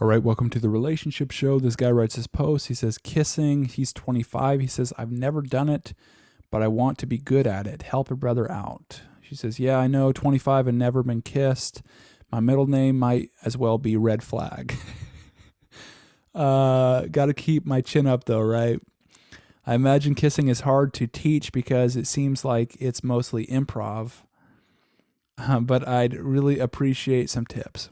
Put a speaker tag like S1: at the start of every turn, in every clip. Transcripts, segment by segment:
S1: All right, welcome to the relationship show. This guy writes his post. He says, kissing. He's 25. He says, I've never done it, but I want to be good at it. Help a brother out. She says, yeah, I know, 25 and never been kissed. My middle name might as well be red flag. Got to keep my chin up though, right? I imagine kissing is hard to teach because it seems like it's mostly improv, but I'd really appreciate some tips.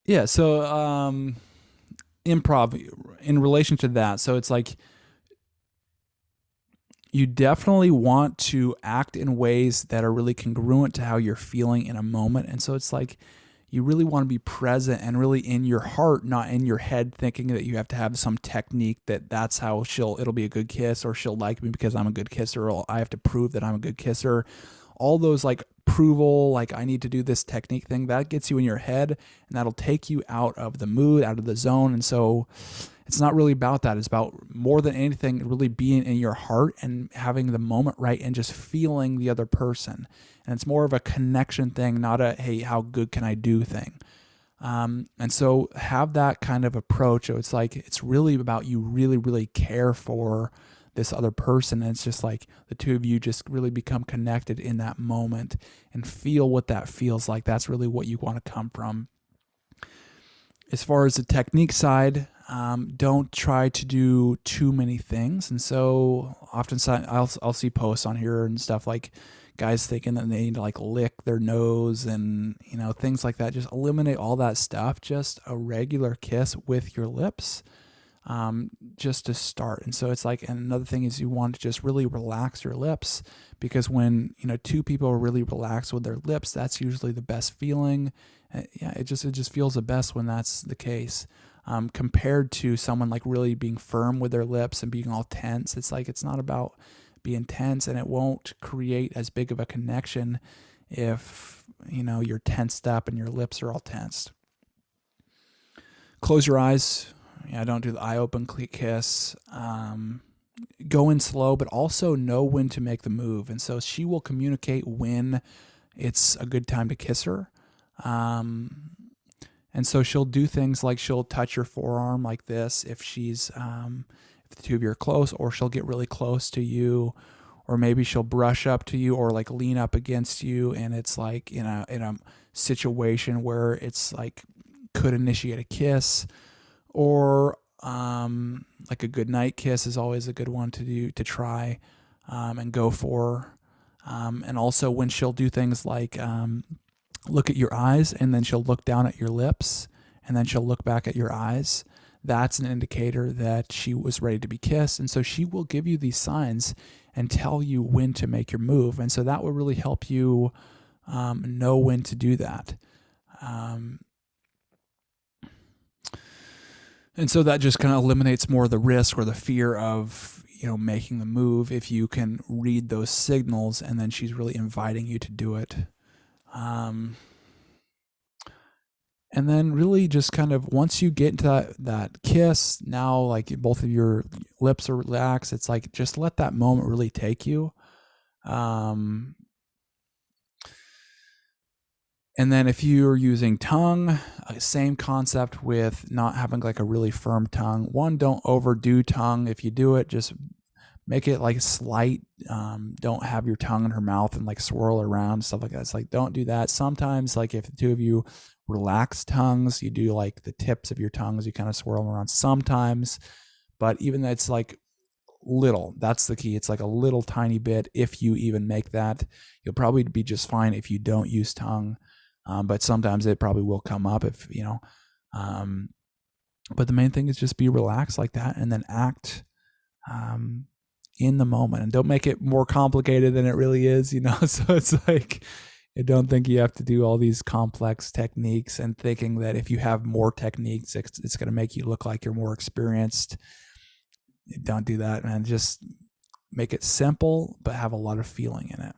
S1: Yeah, so improv in relation to that. So it's like you definitely want to act in ways that are really congruent to how you're feeling in a moment. And so it's like you really want to be present and really in your heart, not in your head, thinking that you have to have some technique that's how it'll be a good kiss, or she'll like me because I'm a good kisser, or I have to prove that I'm a good kisser. All those like approval, like I need to do this technique thing, that gets you in your head, and that'll take you out of the mood, out of the zone. And so it's not really about that. It's about, more than anything, really being in your heart and having the moment right and just feeling the other person. And it's more of a connection thing, not a, hey, how good can I do thing. And so have that kind of approach. So it's like, it's really about you really, really care for this other person. And it's just like the two of you just really become connected in that moment and feel what that feels like. That's really what you want to come from. As far as the technique side, don't try to do too many things. And so often I'll see posts on here and stuff like guys thinking that they need to like lick their nose and, things like that. Just eliminate all that stuff. Just a regular kiss with your lips, just to start. And so it's like, and another thing is you want to just really relax your lips, because when, two people are really relaxed with their lips, that's usually the best feeling. Yeah, it just feels the best when that's the case. Compared to someone like really being firm with their lips and being all tense. It's like, it's not about being tense, and it won't create as big of a connection if, you're tensed up and your lips are all tensed. Close your eyes. Yeah, don't do the eye open kiss. Go in slow, but also know when to make the move. And so she will communicate when it's a good time to kiss her. And so she'll do things like she'll touch your forearm like this if if the two of you are close, or she'll get really close to you, or maybe she'll brush up to you or like lean up against you, and it's like in a situation where it's like could initiate a kiss, or like a good night kiss is always a good one to try and go for. And also when she'll do things like look at your eyes, and then she'll look down at your lips, and then she'll look back at your eyes, that's an indicator that she was ready to be kissed. And so she will give you these signs and tell you when to make your move. And so that will really help you know when to do that. And so that just kind of eliminates more of the risk or the fear of, making the move, if you can read those signals and then she's really inviting you to do it. And then really just kind of, once you get into that kiss, now like both of your lips are relaxed, it's like just let that moment really take you. And then if you're using tongue, same concept with not having like a really firm tongue. One, don't overdo tongue. If you do it, just make it like slight. Don't have your tongue in her mouth and like swirl around, stuff like that. It's like, don't do that. Sometimes like if the two of you relax tongues, you do like the tips of your tongues, you kind of swirl them around sometimes, but even that's like little, that's the key. It's like a little tiny bit. If you even make that, you'll probably be just fine if you don't use tongue. But sometimes it probably will come up if, but the main thing is just be relaxed like that, and then act in the moment, and don't make it more complicated than it really is, so it's like, I don't think you have to do all these complex techniques and thinking that if you have more techniques, it's going to make you look like you're more experienced. Don't do that, man. Just make it simple, but have a lot of feeling in it.